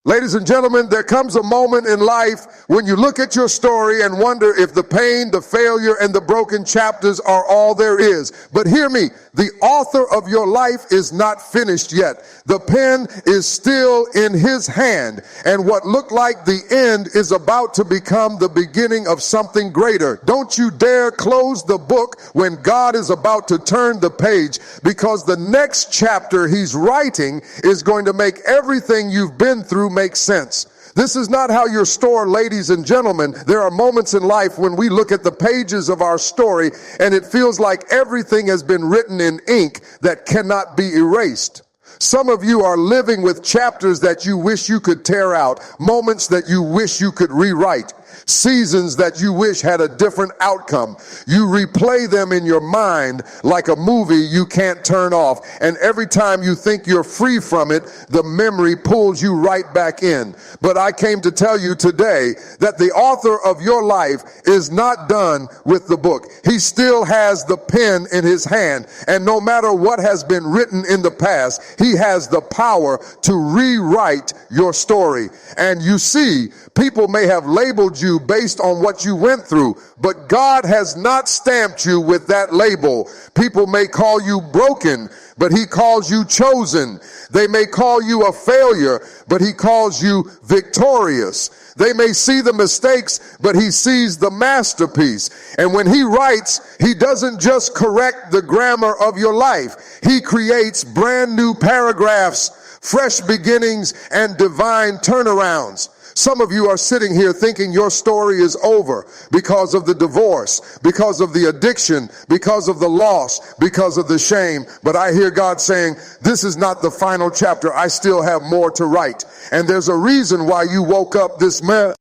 Ladies and gentlemen, there comes a moment in life when you look at your story and wonder if the pain, the failure, and the broken chapters are all there is. But hear me, the author of your life is not finished yet. The pen is still in his hand, and what looked like the end is about to become the beginning of something greater. Don't you dare close the book when God is about to turn the page, because the next chapter he's writing is going to make everything you've been through make sense. This is not how your story, ladies and gentlemen. There are moments in life when we look at the pages of our story and it feels like everything has been written in ink that cannot be erased. Some of you are living with chapters that you wish you could tear out, moments that you wish you could rewrite, seasons that you wish had a different outcome. You replay them in your mind like a movie you can't turn off. And every time you think you're free from it, the memory pulls you right back in. But I came to tell you today that the author of your life is not done with the book. He still has the pen in his hand. And no matter what has been written in the past, he has the power to rewrite your story. And you see, people may have labeled you based on what you went through, but God has not stamped you with that label. People may call you broken, but he calls you chosen. They may call you a failure, but he calls you victorious. They may see the mistakes, but he sees the masterpiece. And when he writes, he doesn't just correct the grammar of your life. He creates brand new paragraphs, fresh beginnings, and divine turnarounds. Some of you are sitting here thinking your story is over because of the divorce, because of the addiction, because of the loss, because of the shame. But I hear God saying, this is not the final chapter. I still have more to write. And there's a reason why you woke up this morning.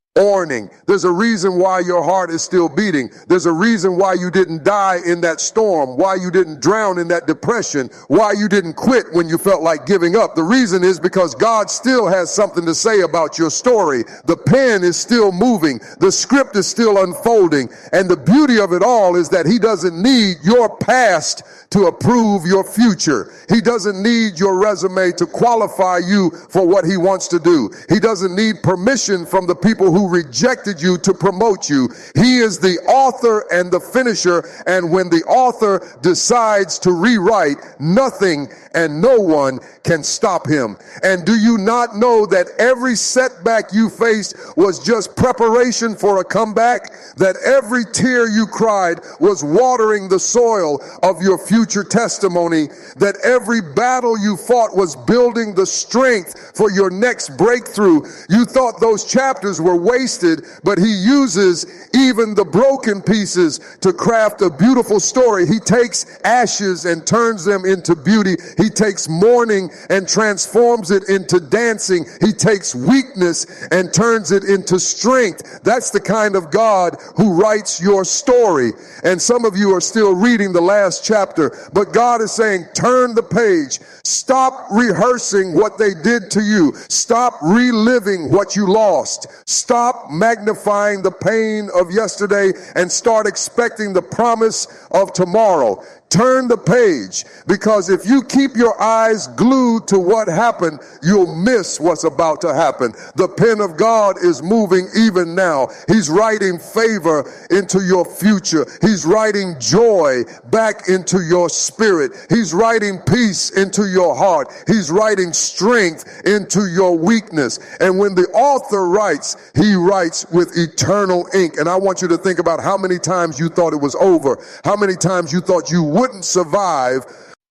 There's a reason why your heart is still beating. There's a reason why you didn't die in that storm, why you didn't drown in that depression, why you didn't quit when you felt like giving up. The reason is because God still has something to say about your story. The pen is still moving. The script is still unfolding. And the beauty of it all is that he doesn't need your past to approve your future. He doesn't need your resume to qualify you for what he wants to do. He doesn't need permission from the people who rejected you to promote you. He is the author and the finisher, and when the author decides to rewrite, nothing and no one can stop him. And do you not know that every setback you faced was just preparation for a comeback? That every tear you cried was watering the soil of your future testimony? That every battle you fought was building the strength for your next breakthrough? You thought those chapters were wasted, but he uses even the broken pieces to craft a beautiful story. He takes ashes and turns them into beauty. He takes mourning and transforms it into dancing. He takes weakness and turns it into strength. That's the kind of God who writes your story. And some of you are still reading the last chapter, but God is saying, turn the page. Stop rehearsing what they did to you. Stop reliving what you lost. Stop magnifying the pain of yesterday and start expecting the promise of tomorrow. Turn the page, because if you keep your eyes glued to what happened, you'll miss what's about to happen. The pen of God is moving even now. He's writing favor into your future. He's writing joy back into your spirit. He's writing peace into your heart. He's writing strength into your weakness. And when the author writes, he writes with eternal ink. And I want you to think about how many times you thought it was over, how many times you thought you wouldn't survive,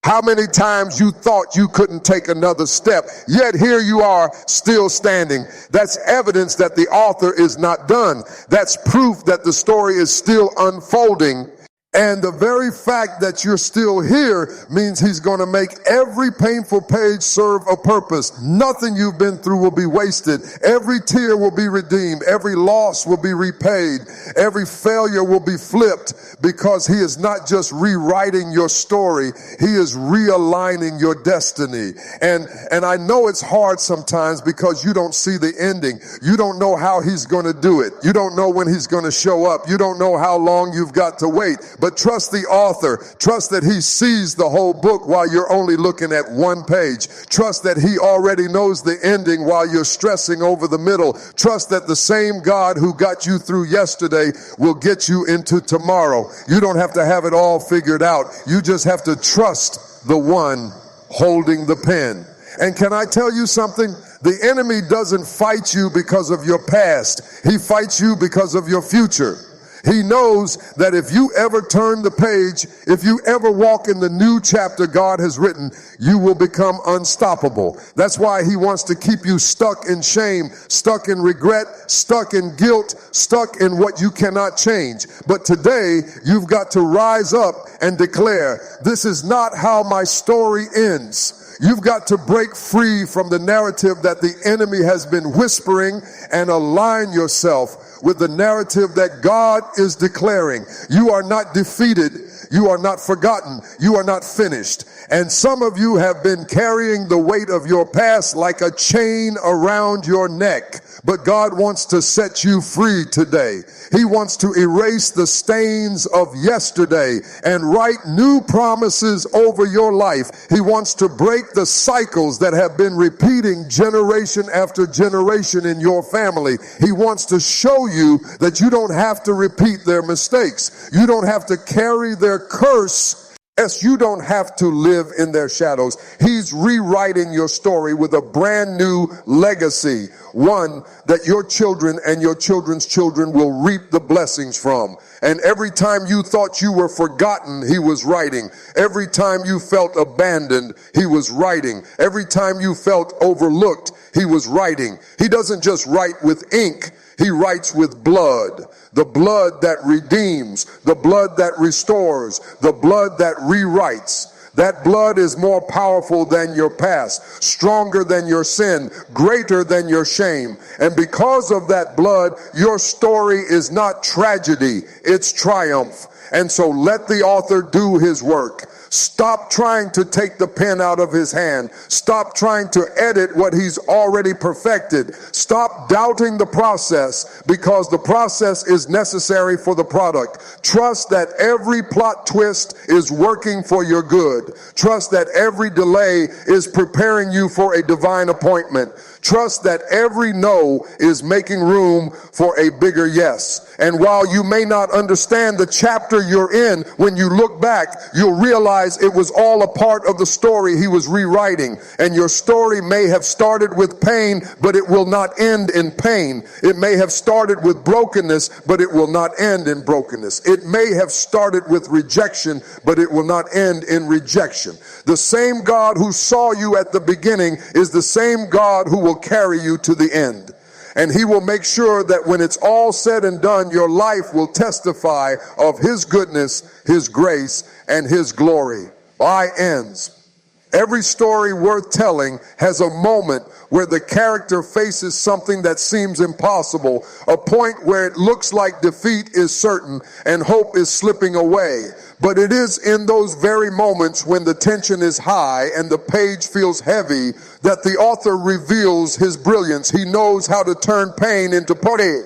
how many times you thought you couldn't take another step, yet here you are still standing. That's evidence that the author is not done. That's proof that the story is still unfolding. And the very fact that you're still here means he's going to make every painful page serve a purpose. Nothing you've been through will be wasted. Every tear will be redeemed. Every loss will be repaid. Every failure will be flipped, because he is not just rewriting your story. He is realigning your destiny. And I know it's hard sometimes because you don't see the ending. You don't know how he's going to do it. You don't know when he's going to show up. You don't know how long you've got to wait. But but trust the author. Trust that he sees the whole book while you're only looking at one page. Trust that he already knows the ending while you're stressing over the middle. Trust that the same God who got you through yesterday will get you into tomorrow. You don't have to have it all figured out. You just have to trust the one holding the pen. And can I tell you something? The enemy doesn't fight you because of your past. He fights you because of your future. He knows that if you ever turn the page, if you ever walk in the new chapter God has written, you will become unstoppable. That's why he wants to keep you stuck in shame, stuck in regret, stuck in guilt, stuck in what you cannot change. But today, you've got to rise up and declare, this is not how my story ends. You've got to break free from the narrative that the enemy has been whispering and align yourself with the narrative that God is declaring. You are not defeated. You are not forgotten. You are not finished. And some of you have been carrying the weight of your past like a chain around your neck. But God wants to set you free today. He wants to erase the stains of yesterday and write new promises over your life. He wants to break the cycles that have been repeating generation after generation in your family. He wants to show you that you don't have to repeat their mistakes. You don't have to carry their curse. Yes, you don't have to live in their shadows. He's rewriting your story with a brand new legacy, one that your children and your children's children will reap the blessings from. And every time you thought you were forgotten, he was writing. Every time you felt abandoned, he was writing. Every time you felt overlooked, he was writing. He doesn't just write with ink. He writes with blood, the blood that redeems, the blood that restores, the blood that rewrites. That blood is more powerful than your past, stronger than your sin, greater than your shame. And because of that blood, your story is not tragedy, it's triumph. And so let the author do his work. Stop trying to take the pen out of his hand. Stop trying to edit what he's already perfected. Stop doubting the process, because the process is necessary for the product. Trust that every plot twist is working for your good. Trust that every delay is preparing you for a divine appointment. Trust that every no is making room for a bigger yes. And while you may not understand the chapter you're in, when you look back, you'll realize it was all a part of the story he was rewriting. And your story may have started with pain, but it will not end in pain. It may have started with brokenness, but it will not end in brokenness. It may have started with rejection, but it will not end in rejection. The same God who saw you at the beginning is the same God who will carry you to the end. And he will make sure that when it's all said and done, your life will testify of his goodness, his grace, and his glory. By ends. Every story worth telling has a moment where the character faces something that seems impossible, a point where it looks like defeat is certain and hope is slipping away. But it is in those very moments when the tension is high and the page feels heavy that the author reveals his brilliance. He knows how to turn pain into poetry.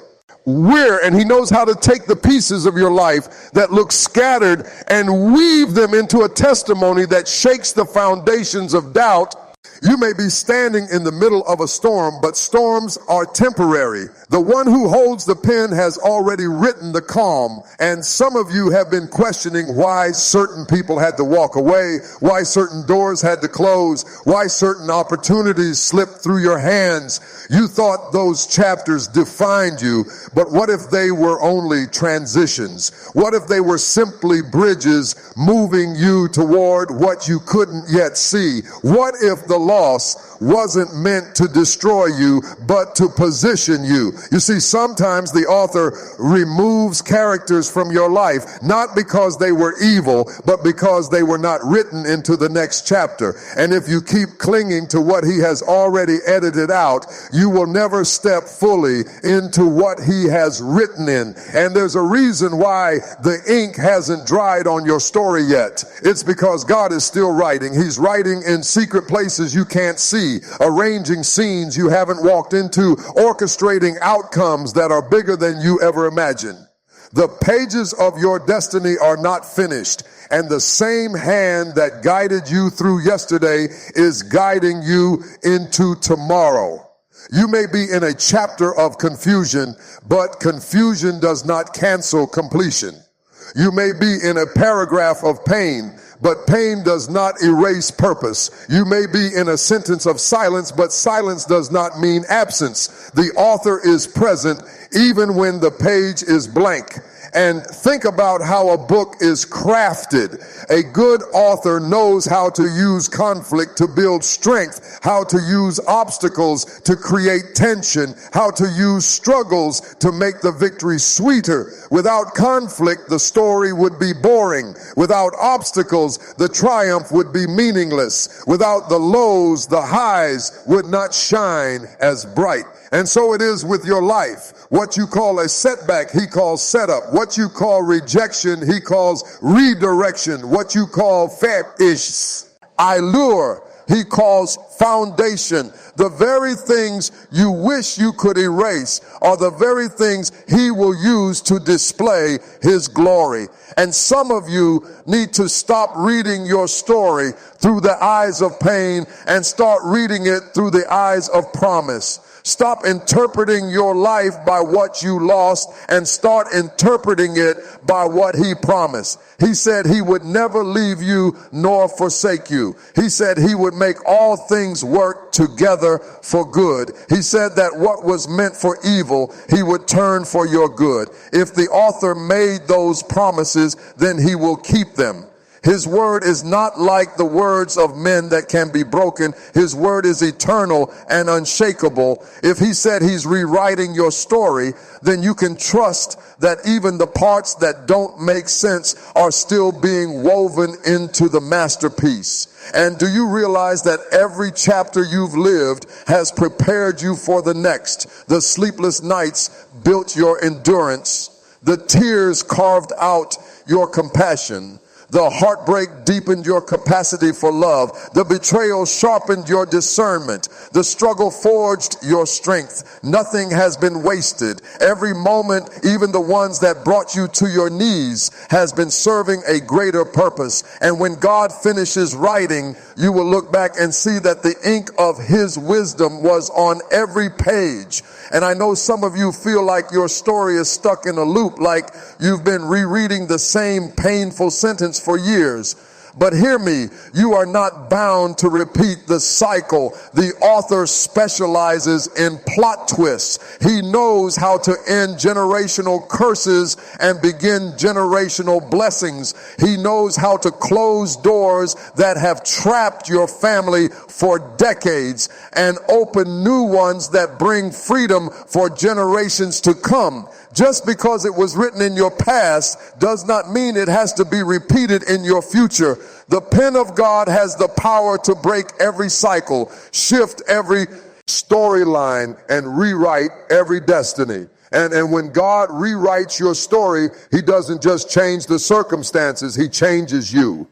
And he knows how to take the pieces of your life that look scattered and weave them into a testimony that shakes the foundations of doubt. You may be standing in the middle of a storm, but storms are temporary. The one who holds the pen has already written the calm, and some of you have been questioning why certain people had to walk away, why certain doors had to close, why certain opportunities slipped through your hands. You thought those chapters defined you, but what if they were only transitions? What if they were simply bridges moving you toward what you couldn't yet see? What if the loss wasn't meant to destroy you, but to position you? You see, sometimes the author removes characters from your life, not because they were evil, but because they were not written into the next chapter. And if you keep clinging to what he has already edited out, you will never step fully into what he has written in. And there's a reason why the ink hasn't dried on your story yet. It's because God is still writing. He's writing in secret places you can't see, arranging scenes you haven't walked into, orchestrating outcomes that are bigger than you ever imagined. The pages of your destiny are not finished, and the same hand that guided you through yesterday is guiding you into tomorrow. You may be in a chapter of confusion, but confusion does not cancel completion. You may be in a paragraph of pain, but pain does not erase purpose. You may be in a sentence of silence, but silence does not mean absence. The author is present even when the page is blank. And think about how a book is crafted. A good author knows how to use conflict to build strength, how to use obstacles to create tension, how to use struggles to make the victory sweeter. Without conflict, the story would be boring. Without obstacles, the triumph would be meaningless. Without the lows, the highs would not shine as bright. And so it is with your life. What you call a setback, he calls setup. What you call rejection, he calls redirection. What you call fetish, allure, he calls foundation. The very things you wish you could erase are the very things he will use to display his glory. And some of you need to stop reading your story through the eyes of pain and start reading it through the eyes of promise. Stop interpreting your life by what you lost and start interpreting it by what he promised. He said he would never leave you nor forsake you. He said he would make all things work together for good. He said that what was meant for evil, he would turn for your good. If the author made those promises, then he will keep them. His word is not like the words of men that can be broken. His word is eternal and unshakable. If he said he's rewriting your story, then you can trust that even the parts that don't make sense are still being woven into the masterpiece. And do you realize that every chapter you've lived has prepared you for the next? The sleepless nights built your endurance. The tears carved out your compassion. The heartbreak deepened your capacity for love. The betrayal sharpened your discernment. The struggle forged your strength. Nothing has been wasted. Every moment, even the ones that brought you to your knees, has been serving a greater purpose. And when God finishes writing, you will look back and see that the ink of his wisdom was on every page. And I know some of you feel like your story is stuck in a loop, like you've been rereading the same painful sentence for years. But hear me, you are not bound to repeat the cycle. The author specializes in plot twists. He knows how to end generational curses and begin generational blessings. He knows how to close doors that have trapped your family for decades and open new ones that bring freedom for generations to come. Just because it was written in your past does not mean it has to be repeated in your future. The pen of God has the power to break every cycle, shift every storyline, and rewrite every destiny. And when God rewrites your story, he doesn't just change the circumstances, he changes you.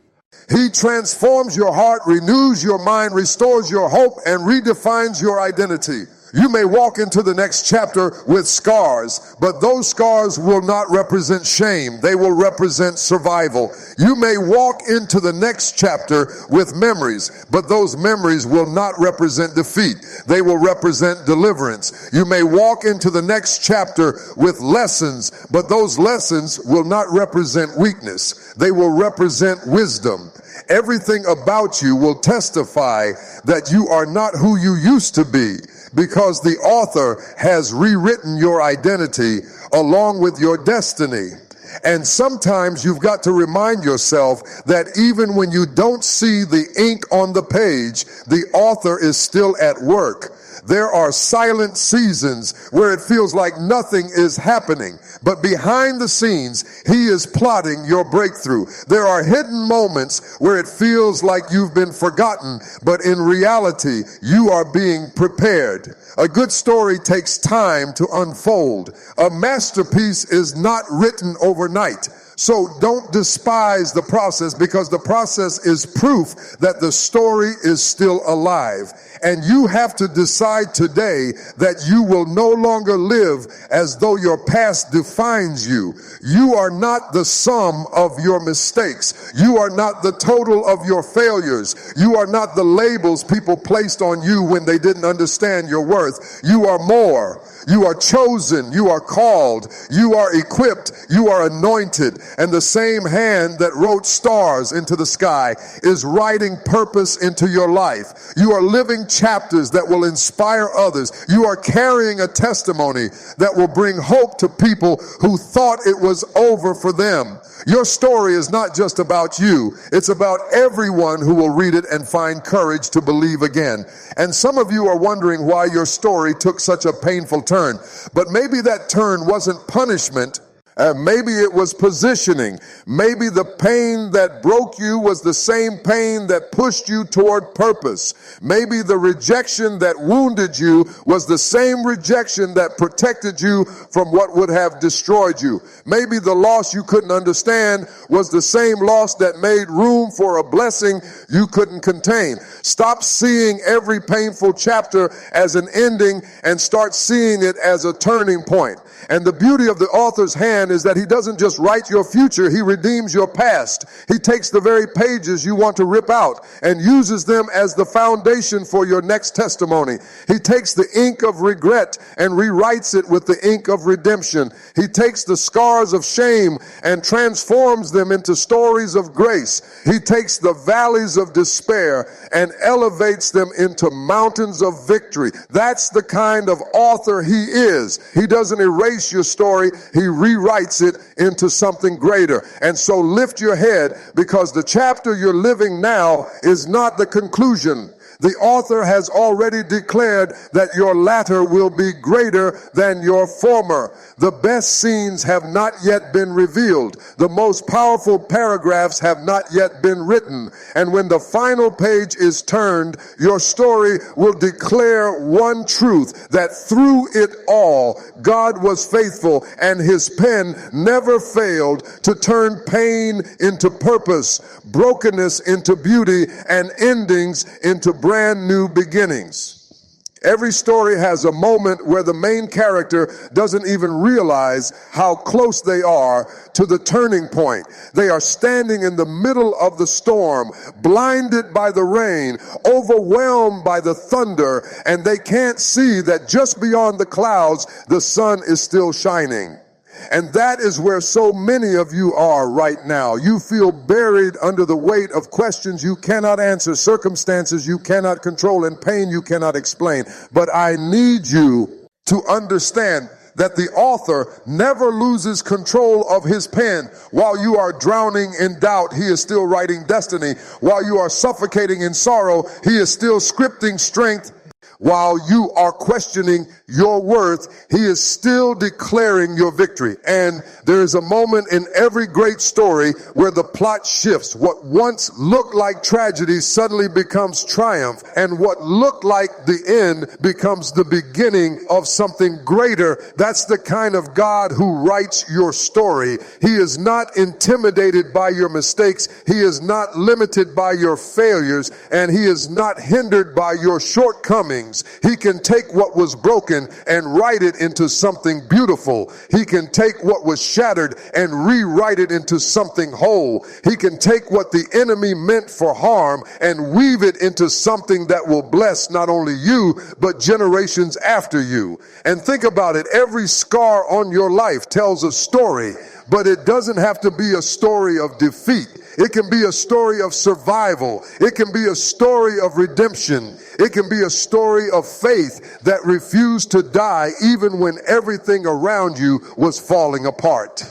He transforms your heart, renews your mind, restores your hope, and redefines your identity. You may walk into the next chapter with scars, but those scars will not represent shame. They will represent survival. You may walk into the next chapter with memories, but those memories will not represent defeat. They will represent deliverance. You may walk into the next chapter with lessons, but those lessons will not represent weakness. They will represent wisdom. Everything about you will testify that you are not who you used to be, because the author has rewritten your identity along with your destiny. And sometimes you've got to remind yourself that even when you don't see the ink on the page, the author is still at work. There are silent seasons where it feels like nothing is happening, but behind the scenes, he is plotting your breakthrough. There are hidden moments where it feels like you've been forgotten, but in reality, you are being prepared. A good story takes time to unfold. A masterpiece is not written overnight. So don't despise the process, because the process is proof that the story is still alive. And you have to decide today that you will no longer live as though your past defines you. You are not the sum of your mistakes. You are not the total of your failures. You are not the labels people placed on you when they didn't understand your worth. You are more. You are chosen. You are called. You are equipped. You are anointed. And the same hand that wrote stars into the sky is writing purpose into your life. You are living chapters that will inspire others. You are carrying a testimony that will bring hope to people who thought it was over for them. Your story is not just about you. It's about everyone who will read it and find courage to believe again. And some of you are wondering why your story took such a painful turn. But maybe that turn wasn't punishment. Maybe it was positioning. Maybe the pain that broke you was the same pain that pushed you toward purpose. Maybe the rejection that wounded you was the same rejection that protected you from what would have destroyed you. Maybe the loss you couldn't understand was the same loss that made room for a blessing you couldn't contain. Stop seeing every painful chapter as an ending and start seeing it as a turning point. And the beauty of the author's hand is that he doesn't just write your future, he redeems your past. He takes the very pages you want to rip out and uses them as the foundation for your next testimony. He takes the ink of regret and rewrites it with the ink of redemption. He takes the scars of shame and transforms them into stories of grace. He takes the valleys of despair and elevates them into mountains of victory. That's the kind of author he is. He doesn't erase your story, he rewrites it into something greater. And so lift your head, because the chapter you're living now is not the conclusion. The author has already declared that your latter will be greater than your former. The best scenes have not yet been revealed. The most powerful paragraphs have not yet been written. And when the final page is turned, your story will declare one truth, that through it all, God was faithful and his pen never failed to turn pain into purpose, brokenness into beauty, and endings into brand new beginnings. Every story has a moment where the main character doesn't even realize how close they are to the turning point. They are standing in the middle of the storm, blinded by the rain, overwhelmed by the thunder, and they can't see that just beyond the clouds, the sun is still shining. And that is where so many of you are right now. You feel buried under the weight of questions you cannot answer, circumstances you cannot control, and pain you cannot explain. But I need you to understand that the author never loses control of his pen. While you are drowning in doubt, he is still writing destiny. While you are suffocating in sorrow, he is still scripting strength. While you are questioning your worth, he is still declaring your victory. And there is a moment in every great story where the plot shifts. What once looked like tragedy suddenly becomes triumph, and what looked like the end becomes the beginning of something greater. That's the kind of God who writes your story. He is not intimidated by your mistakes. He is not limited by your failures, and he is not hindered by your shortcomings. He can take what was broken and write it into something beautiful. He can take what was shattered and rewrite it into something whole. He can take what the enemy meant for harm and weave it into something that will bless not only you, but generations after you. And think about it. Every scar on your life tells a story, but it doesn't have to be a story of defeat. It can be a story of survival. It can be a story of redemption. It can be a story of faith that refused to die even when everything around you was falling apart.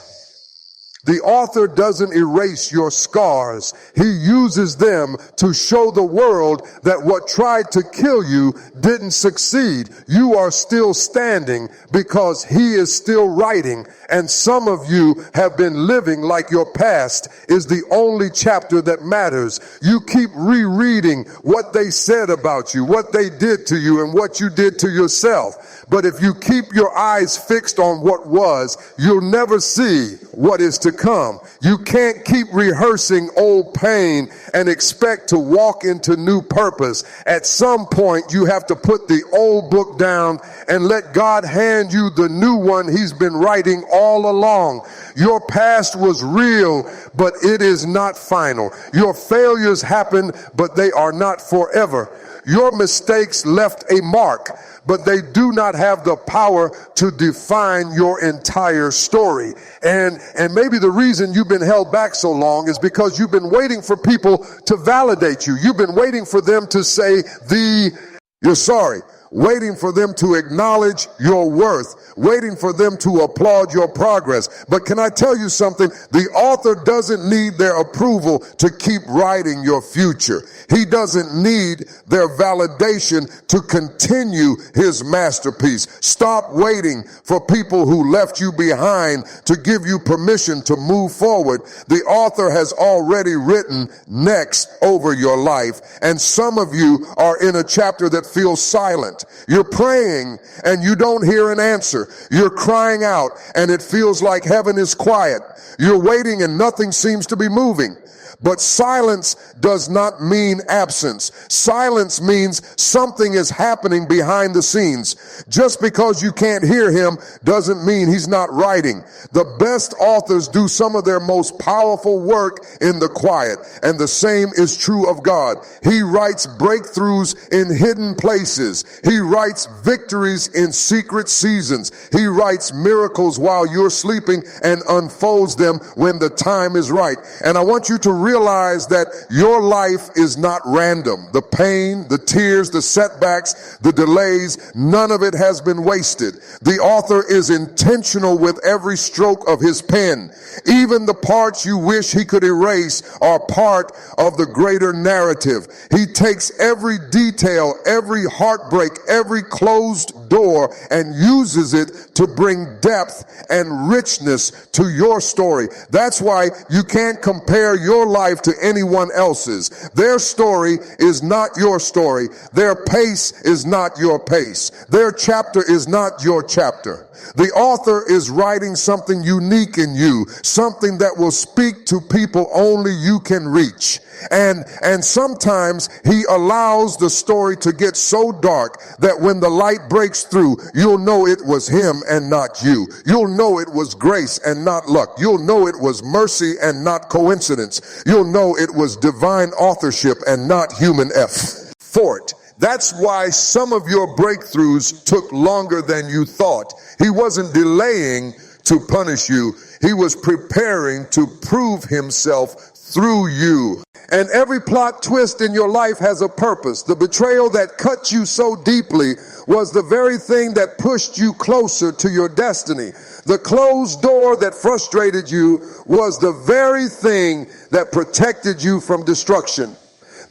The author doesn't erase your scars. He uses them to show the world that what tried to kill you didn't succeed. You are still standing because he is still writing. And some of you have been living like your past is the only chapter that matters. You keep rereading what they said about you, what they did to you, and what you did to yourself. But if you keep your eyes fixed on what was, you'll never see what is to come. You can't keep rehearsing old pain and expect to walk into new purpose. At some point, you have to put the old book down and let God hand you the new one he's been writing all along. Your past was real, but it is not final. Your failures happen, but they are not forever. Your mistakes left a mark, but they do not have the power to define your entire story. And maybe the reason you've been held back so long is because you've been waiting for people to validate you. You've been waiting for them to say you're sorry. Waiting for them to acknowledge your worth, waiting for them to applaud your progress. But can I tell you something? The author doesn't need their approval to keep writing your future. He doesn't need their validation to continue his masterpiece. Stop waiting for people who left you behind to give you permission to move forward. The author has already written next over your life. And some of you are in a chapter that feels silent. You're praying and you don't hear an answer. You're crying out and it feels like heaven is quiet. You're waiting and nothing seems to be moving. But silence does not mean absence. Silence means something is happening behind the scenes. Just because you can't hear him doesn't mean he's not writing. The best authors do some of their most powerful work in the quiet, and the same is true of God. He writes breakthroughs in hidden places. He writes victories in secret seasons. He writes miracles while you're sleeping and unfolds them when the time is right. And I want you to realize that your life is not random. The pain, the tears, the setbacks, the delays, none of it has been wasted. The author is intentional with every stroke of his pen. Even the parts you wish he could erase are part of the greater narrative. He takes every detail, every heartbreak, every closed door, and uses it to bring depth and richness to your story. That's why you can't compare your life to anyone else's. Their story is not your story. Their pace is not your pace. Their chapter is not your chapter. The author is writing something unique in you, something that will speak to people only you can reach. And sometimes he allows the story to get so dark that when the light breaks through, you'll know it was him and not you. You'll know it was grace and not luck. You'll know it was mercy and not coincidence. You'll know it was divine authorship and not human effort. That's why some of your breakthroughs took longer than you thought. He wasn't delaying to punish you. He was preparing to prove himself through you. And every plot twist in your life has a purpose. The betrayal that cut you so deeply was the very thing that pushed you closer to your destiny. The closed door that frustrated you was the very thing that protected you from destruction.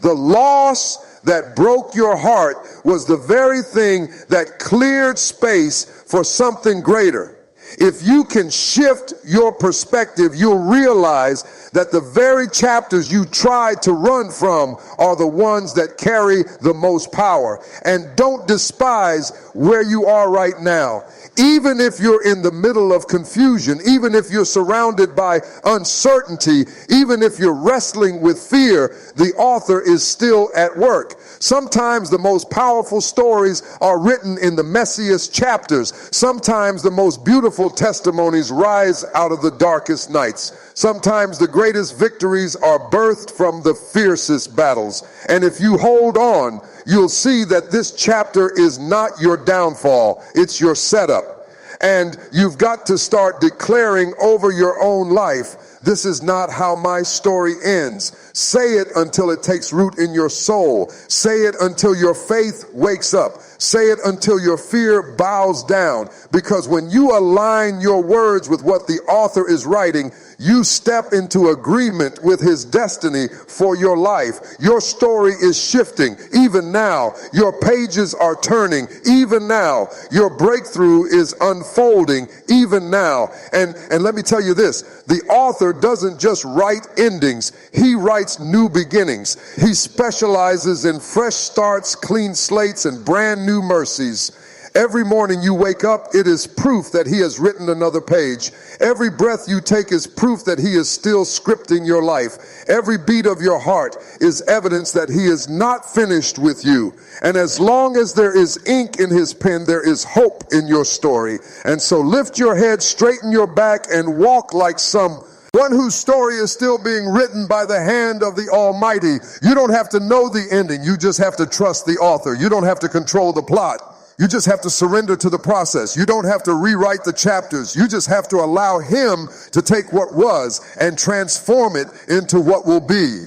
The loss that broke your heart was the very thing that cleared space for something greater. If you can shift your perspective, you'll realize that the very chapters you tried to run from are the ones that carry the most power. And don't despise where you are right now. Even if you're in the middle of confusion, even if you're surrounded by uncertainty, even if you're wrestling with fear, the author is still at work. Sometimes the most powerful stories are written in the messiest chapters. Sometimes the most beautiful testimonies rise out of the darkest nights. Sometimes the greatest victories are birthed from the fiercest battles. And if you hold on, you'll see that this chapter is not your downfall, it's your setup. And you've got to start declaring over your own life, this is not how my story ends. Say it until it takes root in your soul. Say it until your faith wakes up. Say it until your fear bows down. Because when you align your words with what the author is writing, you step into agreement with his destiny for your life. Your story is shifting. Even now, your pages are turning. Even now, your breakthrough is unfolding. Even now. And let me tell you this, the author doesn't just write endings. He writes new beginnings. He specializes in fresh starts, clean slates, and brand new mercies. Every morning you wake up, it is proof that he has written another page. Every breath you take is proof that he is still scripting your life. Every beat of your heart is evidence that he is not finished with you. And as long as there is ink in his pen, there is hope in your story. And so lift your head, straighten your back, and walk like someone whose story is still being written by the hand of the Almighty. You don't have to know the ending. You just have to trust the author. You don't have to control the plot. You just have to surrender to the process. You don't have to rewrite the chapters. You just have to allow him to take what was and transform it into what will be.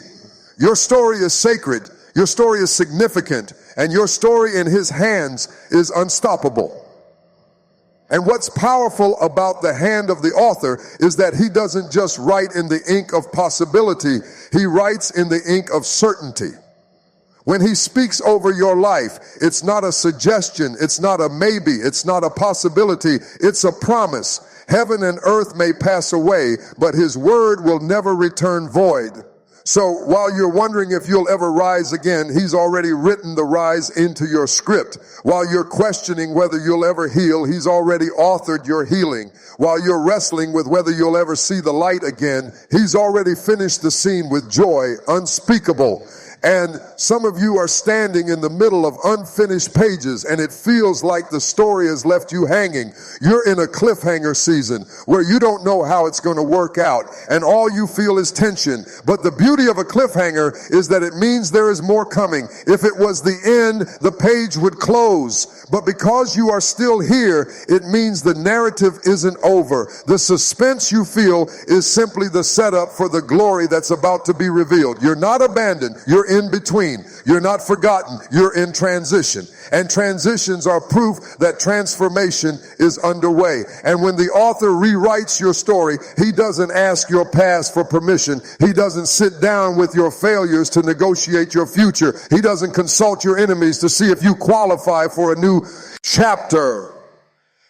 Your story is sacred. Your story is significant. And your story in his hands is unstoppable. And what's powerful about the hand of the author is that he doesn't just write in the ink of possibility. He writes in the ink of certainty. When he speaks over your life, it's not a suggestion. It's not a maybe. It's not a possibility. It's a promise. Heaven and earth may pass away, but his word will never return void. So while you're wondering if you'll ever rise again, he's already written the rise into your script. While you're questioning whether you'll ever heal, he's already authored your healing. While you're wrestling with whether you'll ever see the light again, he's already finished the scene with joy unspeakable. And some of you are standing in the middle of unfinished pages, and it feels like the story has left you hanging. You're in a cliffhanger season where you don't know how it's going to work out, and all you feel is tension. But the beauty of a cliffhanger is that it means there is more coming. If it was the end, the page would close. But because you are still here, it means the narrative isn't over. The suspense you feel is simply the setup for the glory that's about to be revealed. You're not abandoned. You're in between. You're not forgotten. You're in transition. And transitions are proof that transformation is underway. And when the author rewrites your story, he doesn't ask your past for permission. He doesn't sit down with your failures to negotiate your future. He doesn't consult your enemies to see if you qualify for a new chapter.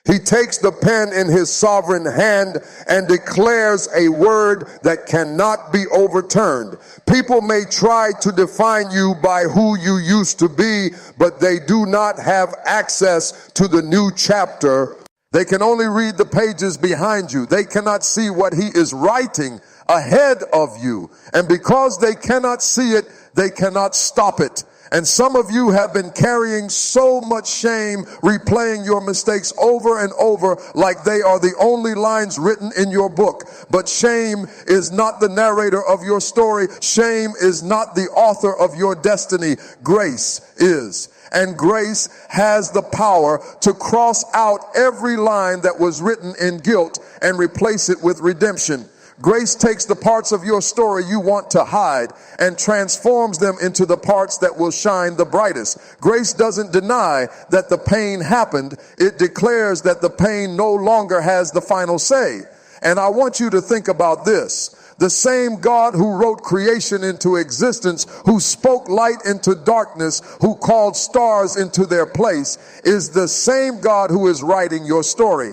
He takes the pen in his sovereign hand and declares a word that cannot be overturned. People may try to define you by who you used to be, but they do not have access to the new chapter. They can only read the pages behind you. They cannot see what he is writing ahead of you. And because they cannot see it, they cannot stop it. And some of you have been carrying so much shame, replaying your mistakes over and over like they are the only lines written in your book. But shame is not the narrator of your story. Shame is not the author of your destiny. Grace is. And grace has the power to cross out every line that was written in guilt and replace it with redemption. Grace takes the parts of your story you want to hide and transforms them into the parts that will shine the brightest. Grace doesn't deny that the pain happened. It declares that the pain no longer has the final say. And I want you to think about this. The same God who wrote creation into existence, who spoke light into darkness, who called stars into their place, is the same God who is writing your story.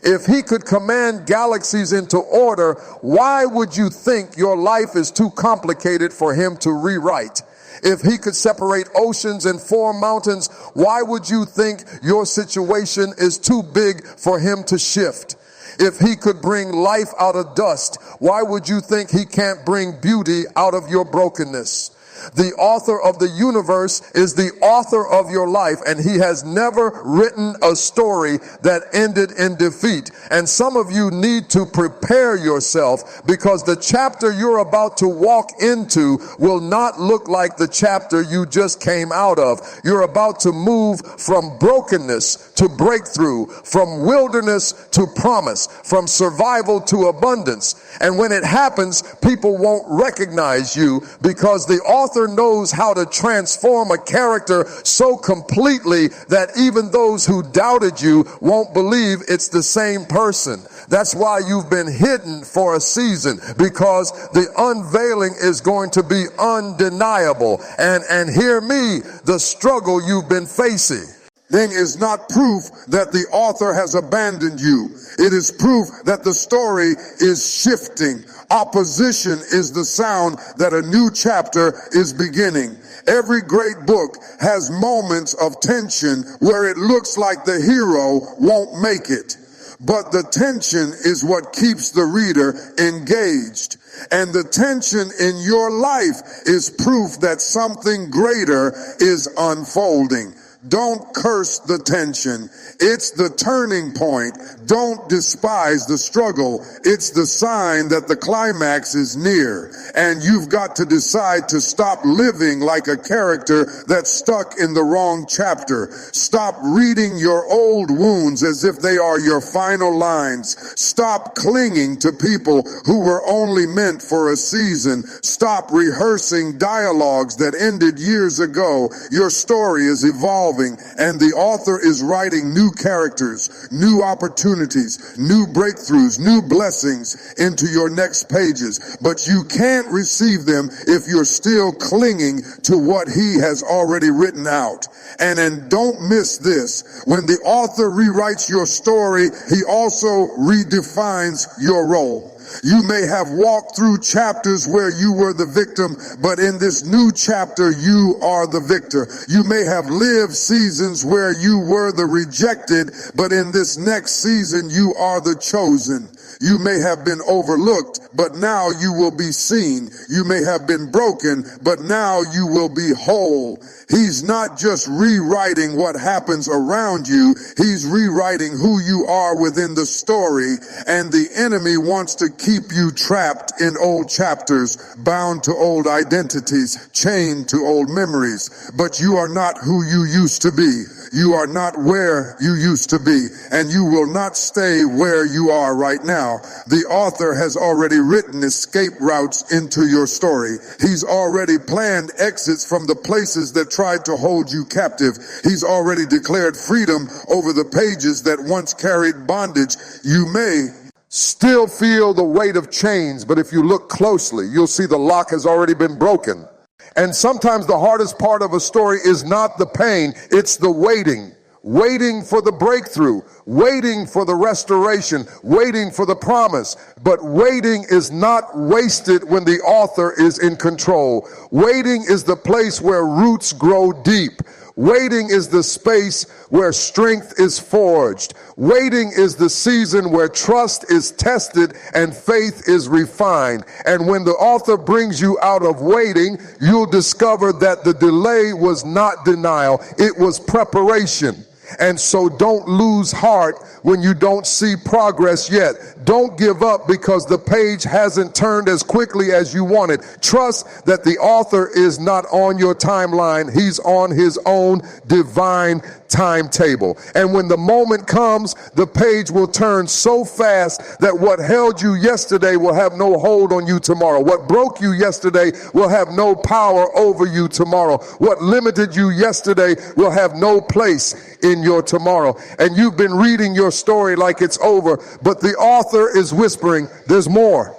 If he could command galaxies into order, why would you think your life is too complicated for him to rewrite? If he could separate oceans and form mountains, why would you think your situation is too big for him to shift? If he could bring life out of dust, why would you think he can't bring beauty out of your brokenness? The author of the universe is the author of your life, and he has never written a story that ended in defeat. And some of you need to prepare yourself, because the chapter you're about to walk into will not look like the chapter you just came out of. You're about to move from brokenness to breakthrough, from wilderness to promise, from survival to abundance. And when it happens, people won't recognize you, because the author knows how to transform a character so completely that even those who doubted you won't believe it's the same person. That's why you've been hidden for a season, because the unveiling is going to be undeniable. And hear me, the struggle you've been facing then is not proof that the author has abandoned you. It is proof that the story is shifting. Opposition is the sound that a new chapter is beginning. Every great book has moments of tension where it looks like the hero won't make it. But the tension is what keeps the reader engaged. And the tension in your life is proof that something greater is unfolding. Don't curse the tension. It's the turning point. Don't despise the struggle. It's the sign that the climax is near. And you've got to decide to stop living like a character that's stuck in the wrong chapter. Stop reading your old wounds as if they are your final lines. Stop clinging to people who were only meant for a season. Stop rehearsing dialogues that ended years ago. Your story is evolving, and the author is writing new characters, new opportunities, new breakthroughs, new blessings into your next pages. But you can't receive them if you're still clinging to what he has already written out. And don't miss this. When the author rewrites your story, he also redefines your role. You may have walked through chapters where you were the victim, but in this new chapter, you are the victor. You may have lived seasons where you were the rejected, but in this next season, you are the chosen. You may have been overlooked, but now you will be seen. You may have been broken, but now you will be whole. He's not just rewriting what happens around you. He's rewriting who you are within the story. And the enemy wants to keep you trapped in old chapters, bound to old identities, chained to old memories. But you are not who you used to be. You are not where you used to be, and you will not stay where you are right now. The author has already written escape routes into your story. He's already planned exits from the places that tried to hold you captive. He's already declared freedom over the pages that once carried bondage. You may still feel the weight of chains, but if you look closely, you'll see the lock has already been broken. And sometimes the hardest part of a story is not the pain, it's the waiting. Waiting for the breakthrough, waiting for the restoration, waiting for the promise. But waiting is not wasted when the author is in control. Waiting is the place where roots grow deep. Waiting is the space where strength is forged. Waiting is the season where trust is tested and faith is refined. And when the author brings you out of waiting, you'll discover that the delay was not denial, it was preparation. And so don't lose heart when you don't see progress yet. Don't give up because the page hasn't turned as quickly as you wanted. Trust that the author is not on your timeline. He's on his own divine timetable. And when the moment comes, the page will turn so fast that what held you yesterday will have no hold on you tomorrow. What broke you yesterday will have no power over you tomorrow. What limited you yesterday will have no place in your tomorrow. And you've been reading your story like it's over, but the author is whispering, there's more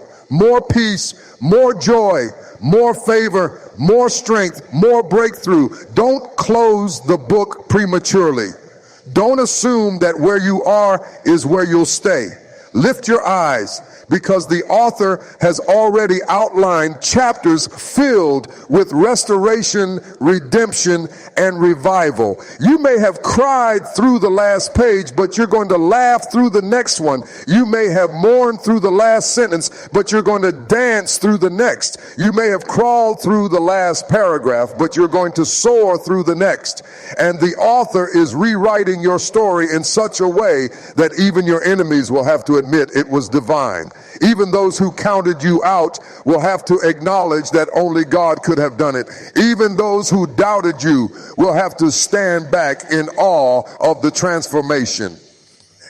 peace, more joy, more favor, more strength, more breakthrough. Don't close the book prematurely. Don't assume that where you are is where you'll stay. Lift your eyes, because the author has already outlined chapters filled with restoration, redemption, and revival. You may have cried through the last page, but you're going to laugh through the next one. You may have mourned through the last sentence, but you're going to dance through the next. You may have crawled through the last paragraph, but you're going to soar through the next. And the author is rewriting your story in such a way that even your enemies will have to admit it was divine. Even those who counted you out will have to acknowledge that only God could have done it. Even those who doubted you will have to stand back in awe of the transformation.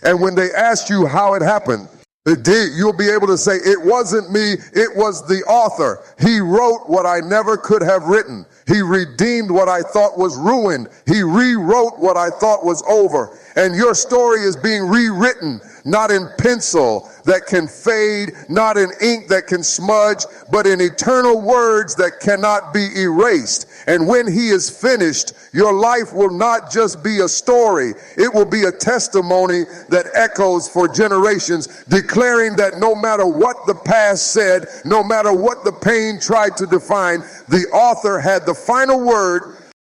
And when they ask you how it happened, you'll be able to say, it wasn't me, it was the author. He wrote what I never could have written. He redeemed what I thought was ruined. He rewrote what I thought was over. And your story is being rewritten, not in pencil that can fade, not in ink that can smudge, but in eternal words that cannot be erased. And when he is finished, your life will not just be a story. It will be a testimony that echoes for generations, declaring that no matter what the past said, no matter what the pain tried to define, the author had the the final word